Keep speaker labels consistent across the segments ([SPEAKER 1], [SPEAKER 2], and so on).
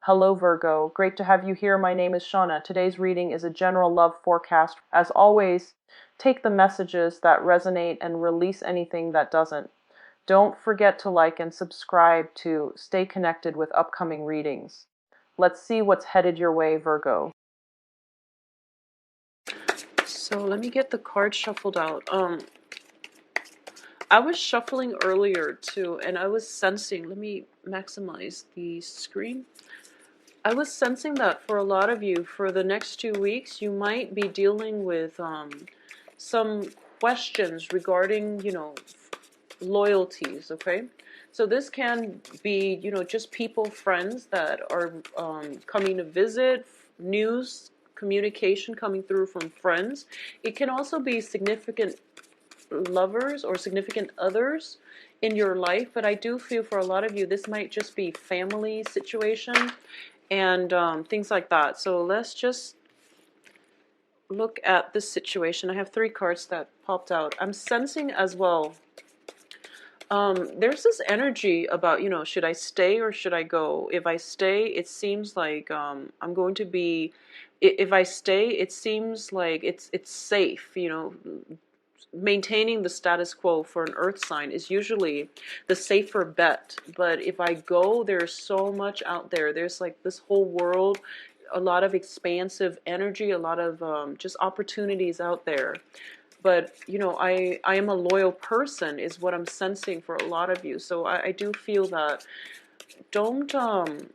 [SPEAKER 1] Hello Virgo, great to have you here. My name is Shauna. Today's reading is a general love forecast. As always, take the messages that resonate and release anything that doesn't. Don't forget to like and subscribe to stay connected with upcoming readings. Let's see what's headed your way, Virgo. So let me get the cards shuffled out. I was shuffling earlier too, and I was sensing, let me maximize the screen. I was sensing that for a lot of you, for the next 2 weeks, you might be dealing with some questions regarding, loyalties, okay? So this can be, just people, friends that are coming to visit, news, communication coming through from friends. It can also be significant lovers or significant others in your life, but I do feel for a lot of you this might just be family situation and things like that. So let's just look at this situation. I have 3 cards that popped out. I'm sensing as well, there's this energy about, should I stay or should I go? If I stay, it seems like I'm going to be, if I stay, it seems like it's safe, maintaining the status quo for an earth sign is usually the safer bet. But if I go, there's so much out there. There's like this whole world, a lot of expansive energy, a lot of just opportunities out there. But I am a loyal person is what I'm sensing for a lot of you. So I do feel that don't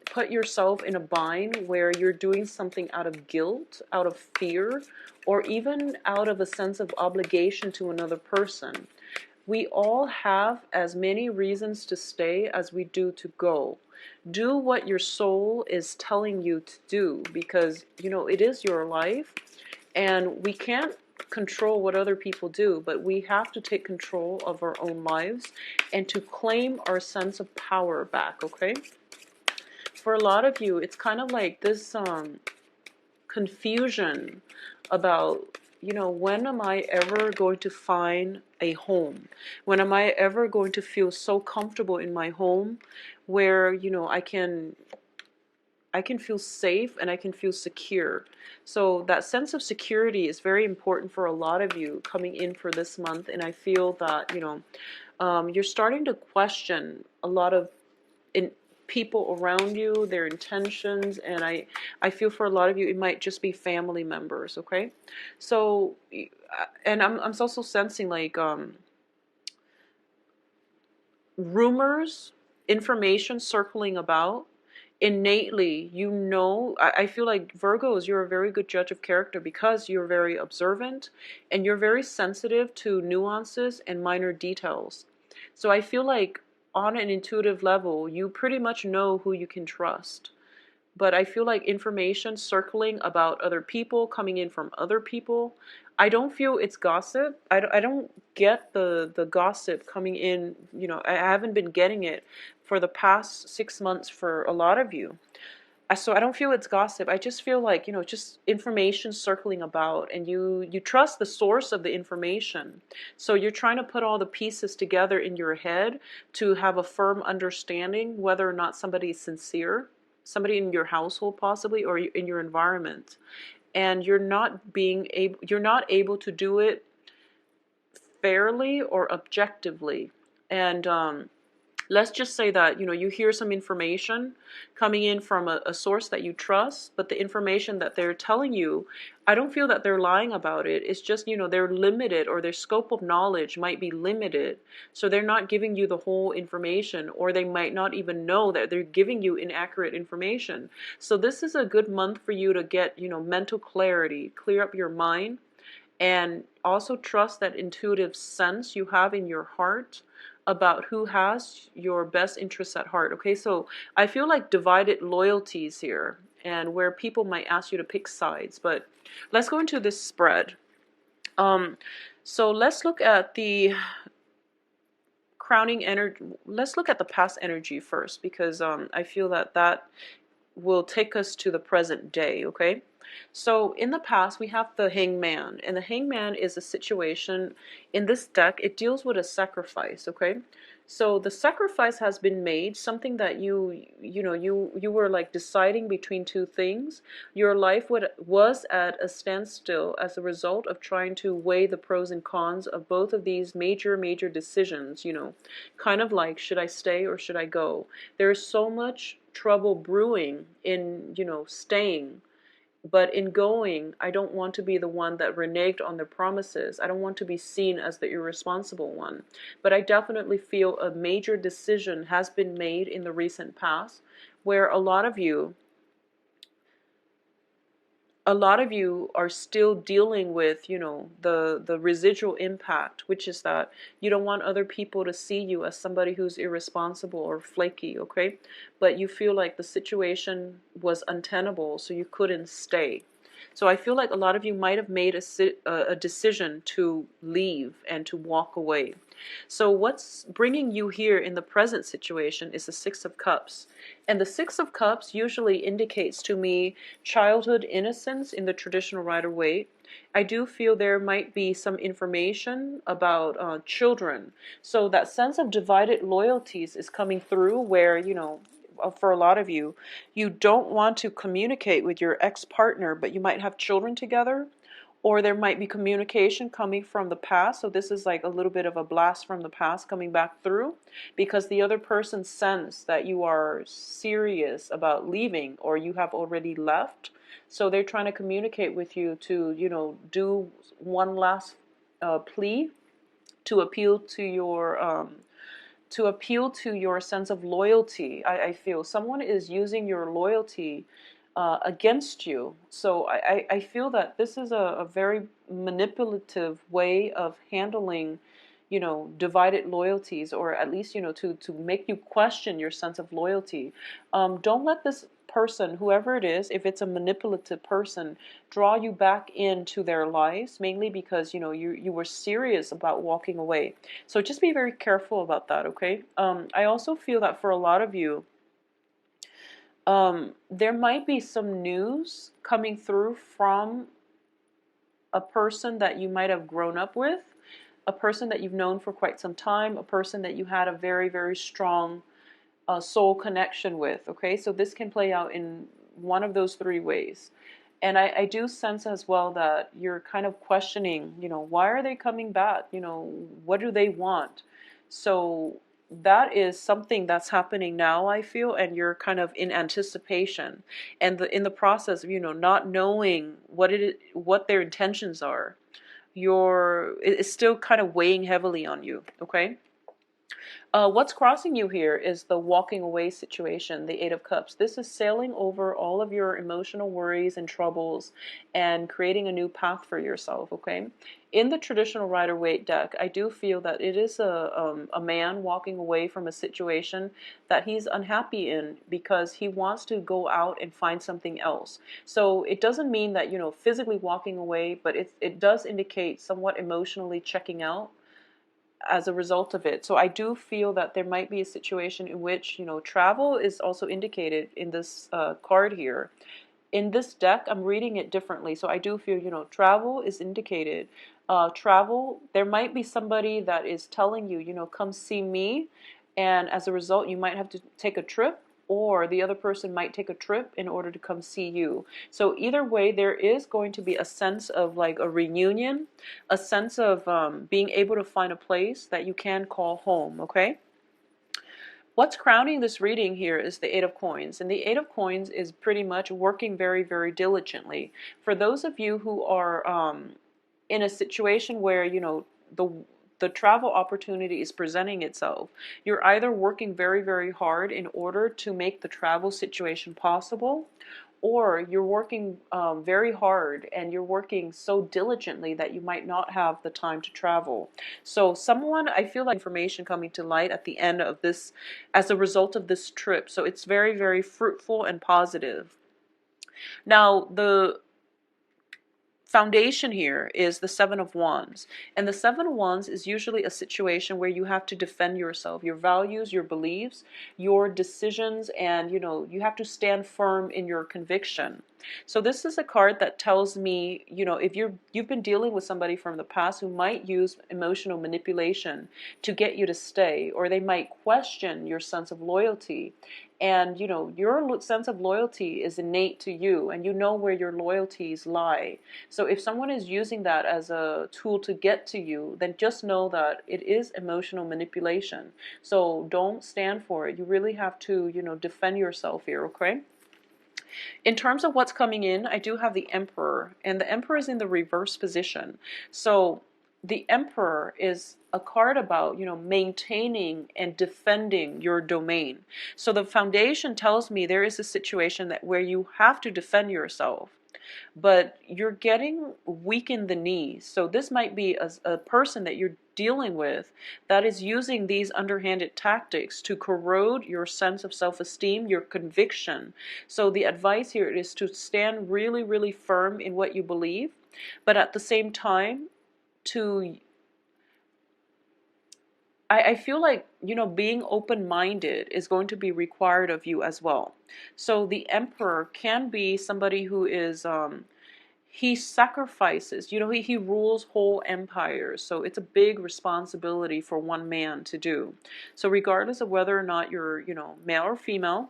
[SPEAKER 1] put yourself in a bind where you're doing something out of guilt, out of fear, or even out of a sense of obligation to another person. We all have as many reasons to stay as we do to go. Do what your soul is telling you to do, because it is your life, and we can't control what other people do, but we have to take control of our own lives and to claim our sense of power back, okay? For a lot of you, it's kind of like this confusion about, when am I ever going to find a home? When am I ever going to feel so comfortable in my home where, I can feel safe and I can feel secure. So that sense of security is very important for a lot of you coming in for this month. And I feel that, you're starting to question a lot of people around you, their intentions. And I feel for a lot of you, it might just be family members, okay? So, and I'm also sensing like rumors, information circling about. Innately, I feel like Virgos, you're a very good judge of character because you're very observant and you're very sensitive to nuances and minor details. So I feel like on an intuitive level, you pretty much know who you can trust. But I feel like information circling about other people, coming in from other people, I don't feel it's gossip. I don't get the gossip coming in. I haven't been getting it for the past 6 months for a lot of you. So I don't feel it's gossip. I just feel like, just information circling about, and you trust the source of the information. So you're trying to put all the pieces together in your head to have a firm understanding whether or not somebody is sincere, somebody in your household possibly, or in your environment. And you're not able to do it fairly or objectively. And let's just say that you hear some information coming in from a source that you trust, but the information that they're telling you, I don't feel that they're lying about it. It's just they're limited, or their scope of knowledge might be limited, so they're not giving you the whole information, or they might not even know that they're giving you inaccurate information. So this is a good month for you to get mental clarity, clear up your mind, and also trust that intuitive sense you have in your heart about who has your best interests at heart. Okay, so I feel like divided loyalties here, and where people might ask you to pick sides. But let's go into this spread. So let's look at the crowning energy. Let's look at the past energy first, because I feel that will take us to the present day, okay? So in the past, we have the hangman, and the hangman is a situation in this deck. It deals with a sacrifice, okay? So the sacrifice has been made, something that you were like deciding between two things. Your life was at a standstill as a result of trying to weigh the pros and cons of both of these major decisions, kind of like, should I stay or should I go? There's so much trouble brewing in, staying. But in going, I don't want to be the one that reneged on their promises. I don't want to be seen as the irresponsible one. But I definitely feel a major decision has been made in the recent past where a lot of you are still dealing with, the residual impact, which is that you don't want other people to see you as somebody who's irresponsible or flaky, okay? But you feel like the situation was untenable, so you couldn't stay. So I feel like a lot of you might have made a decision to leave and to walk away. So what's bringing you here in the present situation is the Six of Cups. And the Six of Cups usually indicates to me childhood innocence in the traditional Rider-Waite. I do feel there might be some information about children. So that sense of divided loyalties is coming through where, for a lot of you, you don't want to communicate with your ex-partner, but you might have children together, or there might be communication coming from the past. So this is like a little bit of a blast from the past coming back through because the other person sense that you are serious about leaving or you have already left. So they're trying to communicate with you to, do one last plea to appeal to your sense of loyalty. I feel someone is using your loyalty against you. So I feel that this is a very manipulative way of handling, divided loyalties, or at least, to make you question your sense of loyalty. Don't let this person, whoever it is, if it's a manipulative person, draw you back into their lives, mainly because, you were serious about walking away. So just be very careful about that, okay? I also feel that for a lot of you, there might be some news coming through from a person that you might have grown up with, a person that you've known for quite some time, a person that you had a very strong soul connection with, okay? So this can play out in one of those three ways. And I do sense as well that you're kind of questioning, why are they coming back? What do they want? So that is something that's happening now, I feel, and you're kind of in anticipation and in the process of, not knowing what their intentions are. It's still kind of weighing heavily on you, okay? What's crossing you here is the walking away situation, the Eight of Cups. This is sailing over all of your emotional worries and troubles and creating a new path for yourself, okay? In the traditional Rider-Waite deck, I do feel that it is a man walking away from a situation that he's unhappy in because he wants to go out and find something else. So it doesn't mean that, physically walking away, but it does indicate somewhat emotionally checking out as a result of it. So I do feel that there might be a situation in which, travel is also indicated in this card here. In this deck, I'm reading it differently. So I do feel, travel is indicated. Travel, there might be somebody that is telling you, come see me. And as a result, you might have to take a trip, or the other person might take a trip in order to come see you. So either way, there is going to be a sense of like a reunion, a sense of being able to find a place that you can call home, okay? What's crowning this reading here is the Eight of Coins. And the Eight of Coins is pretty much working very diligently. For those of you who are in a situation where, the travel opportunity is presenting itself, you're either working very hard in order to make the travel situation possible, or you're working very hard and you're working so diligently that you might not have the time to travel. So I feel like information coming to light at the end of this as a result of this trip. So it's very fruitful and positive. Now, foundation here is the Seven of Wands. And the Seven of Wands is usually a situation where you have to defend yourself, your values, your beliefs, your decisions, and you have to stand firm in your conviction. So this is a card that tells me, if you've been dealing with somebody from the past who might use emotional manipulation to get you to stay, or they might question your sense of loyalty. And your sense of loyalty is innate to you, and you know where your loyalties lie. So if someone is using that as a tool to get to you, then just know that it is emotional manipulation. So don't stand for it. You really have to, defend yourself here, okay? In terms of what's coming in, I do have the Emperor, and the Emperor is in the reverse position. So the Emperor is a card about, maintaining and defending your domain. So the foundation tells me there is a situation where you have to defend yourself, but you're getting weak in the knees. So this might be a person that you're dealing with that is using these underhanded tactics to corrode your sense of self-esteem, your conviction. So the advice here is to stand really, really firm in what you believe, but at the same time, I feel like, being open-minded is going to be required of you as well. So the Emperor can be somebody who is, he sacrifices, he rules whole empires. So it's a big responsibility for one man to do. So regardless of whether or not you're, male or female,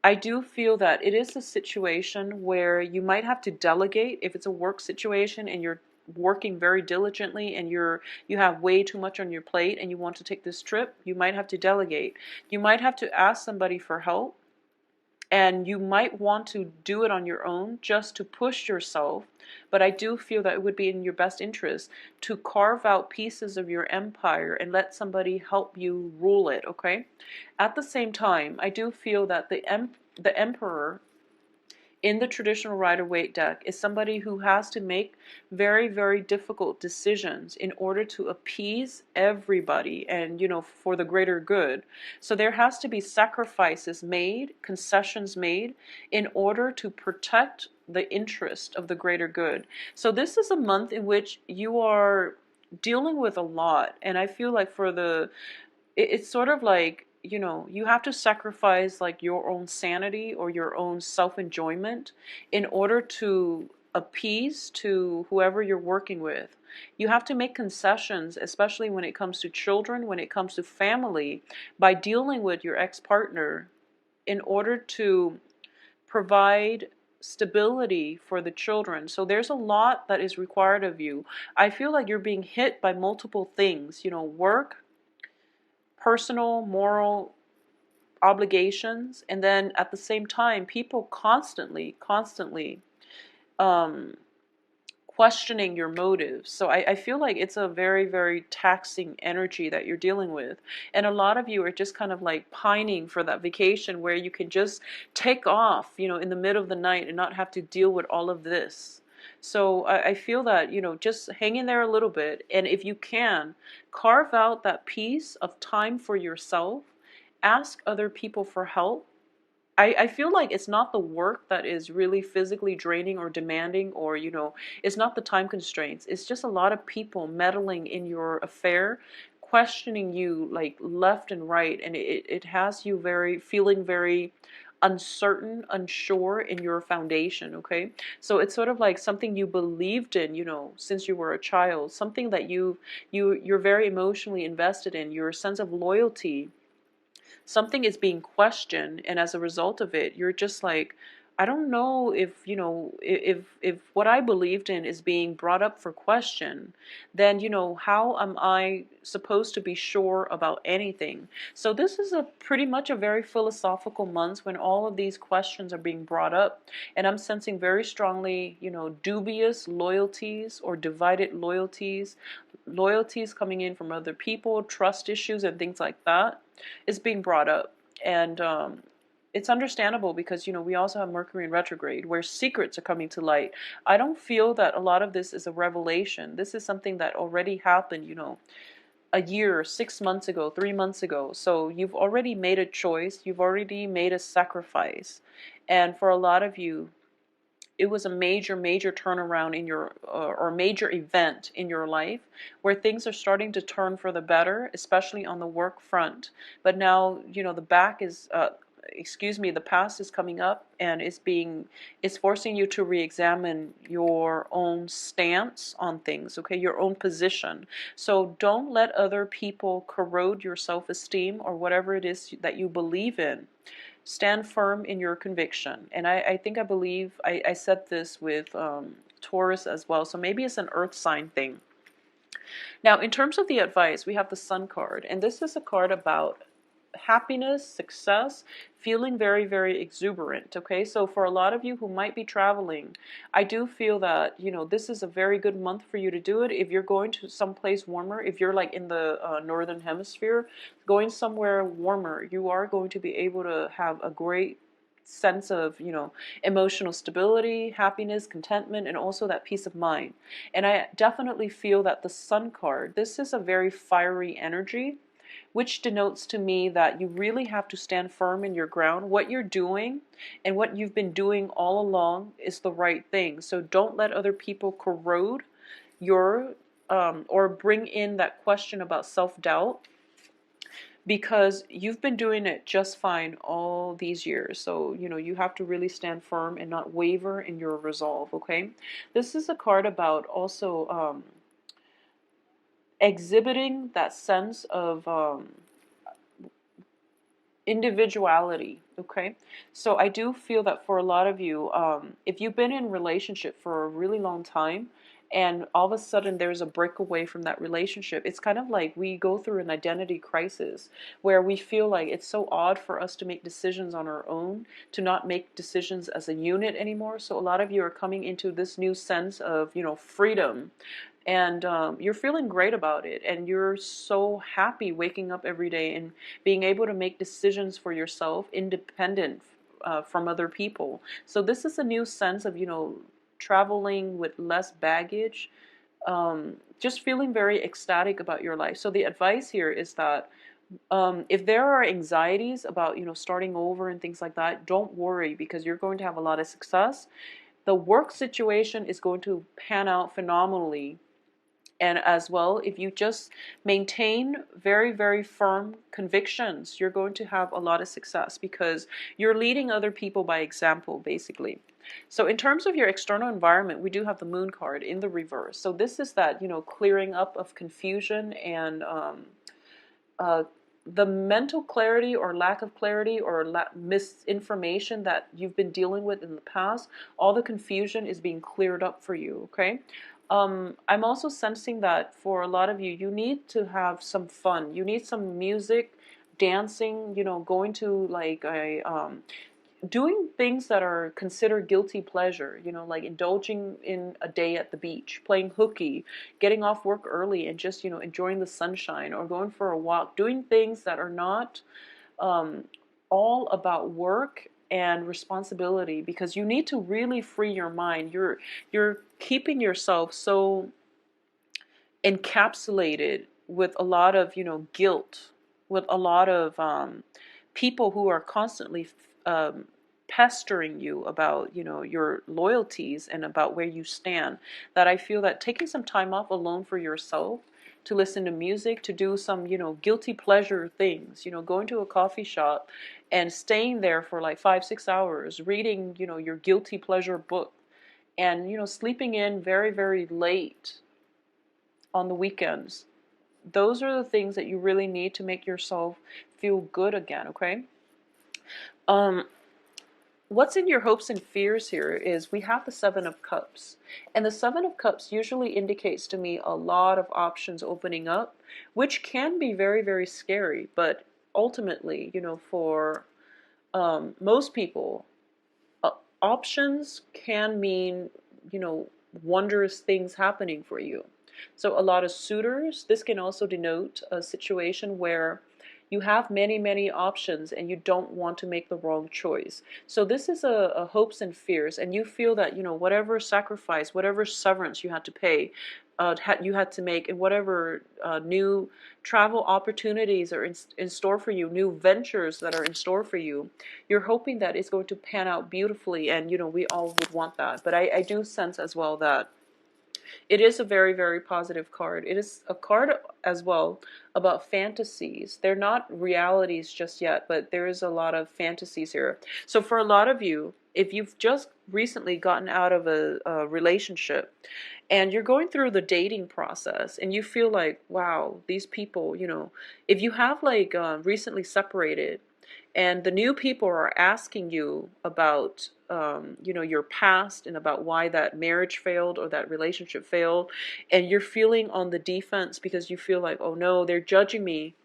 [SPEAKER 1] I do feel that it is a situation where you might have to delegate if it's a work situation and you're working very diligently and you have way too much on your plate and you want to take this trip. You might have to delegate. You might have to ask somebody for help, and you might want to do it on your own just to push yourself. But I do feel that it would be in your best interest to carve out pieces of your empire and let somebody help you rule it, okay? At the same time, I do feel that the Emperor in the traditional Rider-Waite deck is somebody who has to make very, very difficult decisions in order to appease everybody and, for the greater good. So there has to be sacrifices made, concessions made in order to protect the interest of the greater good. So this is a month in which you are dealing with a lot, and I feel like it's sort of like, you have to sacrifice like your own sanity or your own self-enjoyment in order to appease to whoever you're working with. You have to make concessions, especially when it comes to children, when it comes to family, by dealing with your ex-partner in order to provide stability for the children. So there's a lot that is required of you. I feel like you're being hit by multiple things, work, personal, moral obligations, and then at the same time, people constantly um, questioning your motives. So I feel like it's a very, very taxing energy that you're dealing with. And a lot of you are just kind of like pining for that vacation where you can just take off, in the middle of the night and not have to deal with all of this. So I feel that, just hang in there a little bit. And if you can, carve out that piece of time for yourself. Ask other people for help. I feel like it's not the work that is really physically draining or demanding, or, it's not the time constraints. It's just a lot of people meddling in your affair, questioning you like left and right. And it has you feeling very uncertain, unsure in your foundation, okay? So it's sort of like something you believed in, since you were a child, something that you're very emotionally invested in, your sense of loyalty. Something is being questioned, and as a result of it, you're just like, I don't know if, if what I believed in is being brought up for question, then, how am I supposed to be sure about anything? So this is a pretty much a very philosophical month when all of these questions are being brought up, and I'm sensing very strongly, dubious loyalties or divided loyalties coming in from other people, trust issues and things like that is being brought up. And it's understandable because, we also have Mercury in retrograde where secrets are coming to light. I don't feel that a lot of this is a revelation. This is something that already happened, a year, 6 months ago, 3 months ago. So you've already made a choice. You've already made a sacrifice. And for a lot of you, it was a major turnaround in your or major event in your life where things are starting to turn for the better, especially on the work front. But now, the back is excuse me, the past is coming up, and it's forcing you to re-examine your own stance on things, okay, your own position. So don't let other people corrode your self-esteem or whatever it is that you believe in. Stand firm in your conviction. And I think I believe I said this with Taurus as well. So maybe it's an earth sign thing. Now, in terms of the advice, we have the Sun card. And this is a card about happiness, success, feeling very exuberant. Okay, so for a lot of you who might be traveling, I do feel that this is a very good month for you to do it. If you're going to someplace warmer, if you're like in the northern hemisphere, going somewhere warmer, you are going to be able to have a great sense of emotional stability, happiness, contentment, and also that peace of mind. And I definitely feel that the Sun card, this is a very fiery energy, which denotes to me that you really have to stand firm in your ground. What you're doing and what you've been doing all along is the right thing. So don't let other people corrode your or bring in that question about self-doubt, because you've been doing it just fine all these years. So you have to really stand firm and not waver in your resolve. Okay, this is a card about also exhibiting that sense of individuality. Okay, so I do feel that for a lot of you, if you've been in a relationship for a really long time and all of a sudden there's a breakaway from that relationship, it's kind of like we go through an identity crisis where we feel like it's so odd for us to make decisions on our own, to not make decisions as a unit anymore. So a lot of you are coming into this new sense of freedom, and you're feeling great about it, and you're so happy waking up every day and being able to make decisions for yourself independent from other people. So this is a new sense of traveling with less baggage, just feeling very ecstatic about your life. So the advice here is that if there are anxieties about starting over and things like that, don't worry, because you're going to have a lot of success. The work situation is going to pan out phenomenally. And as well, if you just maintain very firm convictions, you're going to have a lot of success, because you're leading other people by example, basically. So in terms of your external environment, we do have the Moon card in the reverse. So this is that, clearing up of confusion and the mental clarity or lack of clarity or misinformation that you've been dealing with in the past. All the confusion is being cleared up for you, okay? I'm also sensing that for a lot of you, you need to have some fun. You need some music, dancing, going to like doing things that are considered guilty pleasure, like indulging in a day at the beach, playing hooky, getting off work early and just, enjoying the sunshine, or going for a walk, doing things that are not all about work and responsibility, because you need to really free your mind. You're keeping yourself so encapsulated with a lot of guilt, with a lot of people who are constantly pestering you about your loyalties and about where you stand, that I feel that taking some time off alone for yourself, to listen to music, to do some guilty pleasure things, going to a coffee shop and staying there for like 5-6 hours reading your guilty pleasure book, and sleeping in very late on the weekends. Those are the things that you really need to make yourself feel good again. Okay, what's in your hopes and fears here is we have the Seven of Cups. And the Seven of Cups usually indicates to me a lot of options opening up, which can be very scary. But ultimately, for most people, options can mean, wondrous things happening for you. So a lot of suitors, this can also denote a situation where you have many options and you don't want to make the wrong choice. So this is a hopes and fears, and you feel that whatever sacrifice, whatever severance you had to pay, you had to make, and whatever new travel opportunities are in store for you, new ventures that are in store for you, you're hoping that it's going to pan out beautifully, and we all would want that. But I do sense as well that it is a very, very positive card. It is a card as well about fantasies. They're not realities just yet, but there is a lot of fantasies here. So for a lot of you, if you've just recently gotten out of a relationship and you're going through the dating process and you feel like, wow, these people, if you have like recently separated and the new people are asking you about your past and about why that marriage failed or that relationship failed, and you're feeling on the defense because you feel like, oh no, they're judging me.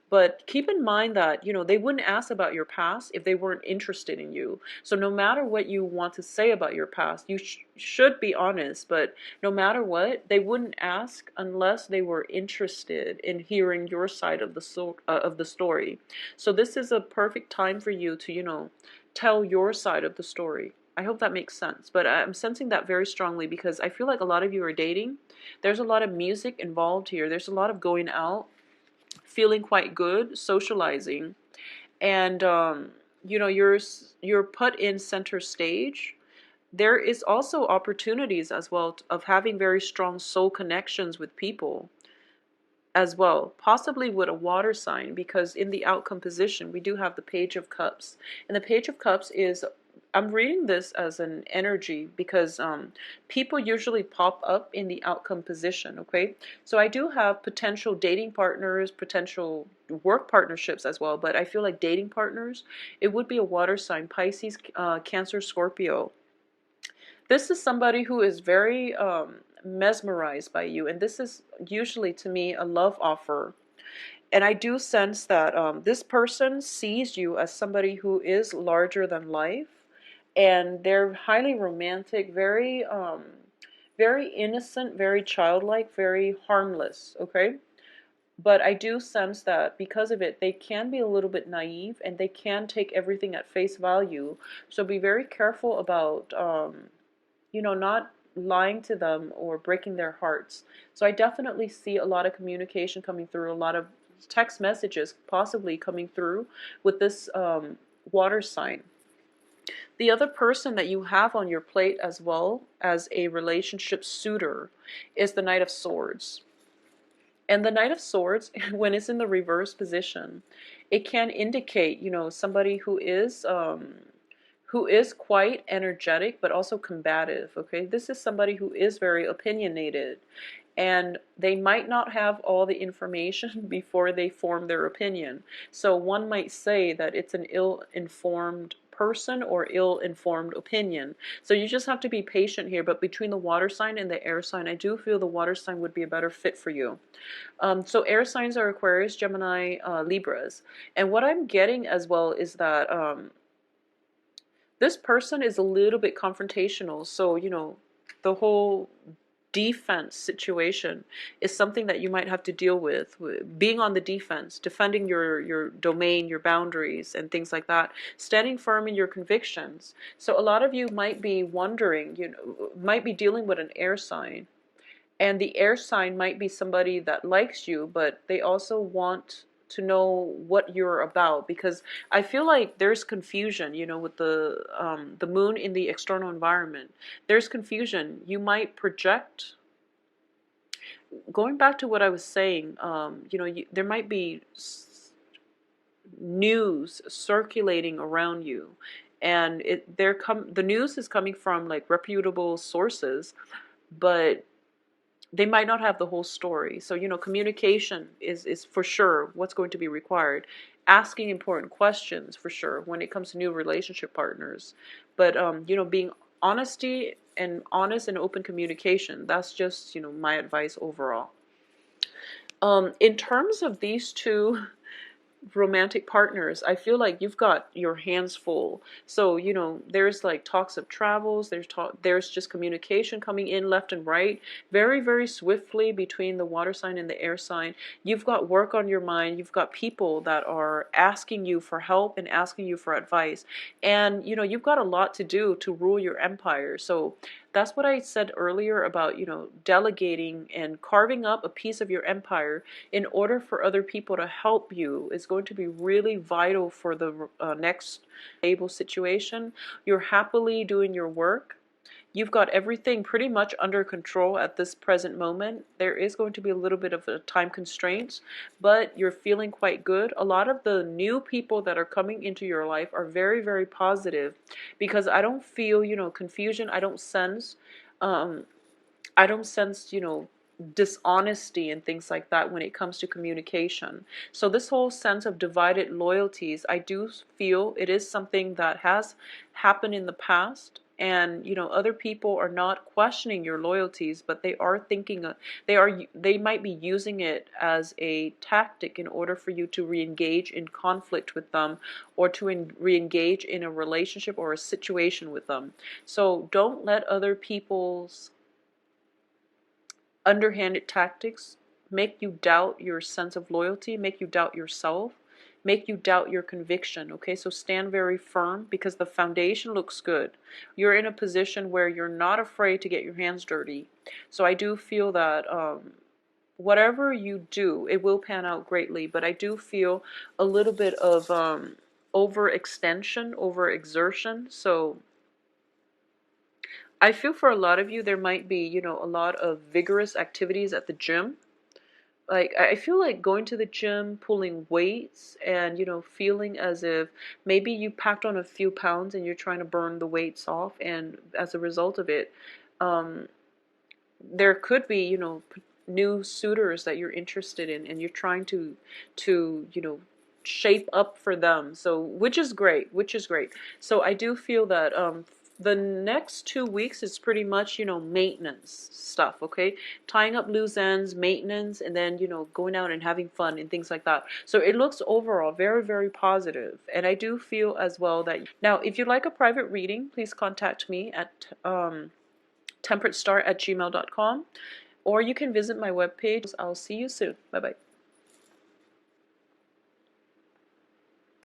[SPEAKER 1] But keep in mind that, they wouldn't ask about your past if they weren't interested in you. So no matter what you want to say about your past, you should be honest. But no matter what, they wouldn't ask unless they were interested in hearing your side of the story. So this is a perfect time for you to, tell your side of the story. I hope that makes sense. But I'm sensing that very strongly because I feel like a lot of you are dating. There's a lot of music involved here. There's a lot of going out, feeling quite good, socializing, and you're put in center stage. There is also opportunities as well of having very strong soul connections with people as well, possibly with a water sign, because in the outcome position we do have the Page of Cups, and the Page of Cups is, I'm reading this as an energy because people usually pop up in the outcome position, okay? So I do have potential dating partners, potential work partnerships as well, but I feel like dating partners, it would be a water sign, Pisces, Cancer, Scorpio. This is somebody who is very mesmerized by you, and this is usually to me a love offer. And I do sense that this person sees you as somebody who is larger than life, and they're highly romantic, very innocent, very childlike, very harmless, okay? But I do sense that because of it, they can be a little bit naive and they can take everything at face value. So be very careful about, not lying to them or breaking their hearts. So I definitely see a lot of communication coming through, a lot of text messages possibly coming through with this water sign. The other person that you have on your plate as well as a relationship suitor is the Knight of Swords. And the Knight of Swords, when it's in the reverse position, it can indicate, somebody who is quite energetic but also combative, okay? This is somebody who is very opinionated, and they might not have all the information before they form their opinion. So one might say that it's an ill-informed person or ill-informed opinion. So you just have to be patient here. But between the water sign and the air sign, I do feel the water sign would be a better fit for you. So air signs are Aquarius, Gemini, Libras. And what I'm getting as well is that this person is a little bit confrontational. So, the whole defense situation is something that you might have to deal with, being on the defense, defending your domain, your boundaries, and things like that, standing firm in your convictions. So a lot of you might be wondering, might be dealing with an air sign, and the air sign might be somebody that likes you, but they also want to know what you're about, because I feel like there's confusion, with the moon in the external environment. There's confusion. You might project. Going back to what I was saying, there might be news circulating around you, and the news is coming from like reputable sources, but they might not have the whole story. So, communication is for sure what's going to be required. Asking important questions for sure when it comes to new relationship partners. But, being honest and open communication, that's just, my advice overall. In terms of these two romantic partners, I feel like you've got your hands full. So, there's like talks of travels, there's just communication coming in left and right, very, very swiftly between the water sign and the air sign. You've got work on your mind. You've got people that are asking you for help and asking you for advice. And, you've got a lot to do to rule your empire. So that's what I said earlier about, delegating and carving up a piece of your empire in order for other people to help you is going to be really vital for the next stable situation. You're happily doing your work. You've got everything pretty much under control at this present moment. There is going to be a little bit of a time constraints, but you're feeling quite good. A lot of the new people that are coming into your life are very, very positive, because I don't feel, confusion. Um, I don't sense, dishonesty and things like that when it comes to communication. So this whole sense of divided loyalties, I do feel it is something that has happened in the past. And other people are not questioning your loyalties, but they are thinking they might be using it as a tactic in order for you to re-engage in conflict with them, or to re-engage in a relationship or a situation with them. So don't let other people's underhanded tactics make you doubt your sense of loyalty, make you doubt yourself, make you doubt your conviction. Okay, so stand very firm, because the foundation looks good. You're in a position where you're not afraid to get your hands dirty. So I do feel that whatever you do, it will pan out greatly. But I do feel a little bit of overextension, overexertion. So I feel for a lot of you, there might be, a lot of vigorous activities at the gym. Like, I feel like going to the gym, pulling weights, and, feeling as if maybe you packed on a few pounds and you're trying to burn the weights off. And as a result of it, um, there could be, new suitors that you're interested in, and you're trying to shape up for them. So, which is great, which is great. So I do feel that the next 2 weeks is pretty much, maintenance stuff, okay? Tying up loose ends, maintenance, and then, going out and having fun and things like that. So it looks overall very, very positive. And I do feel as well that, now, if you'd like a private reading, please contact me at temperatestar@gmail.com, or you can visit my webpage. I'll see you soon. Bye-bye.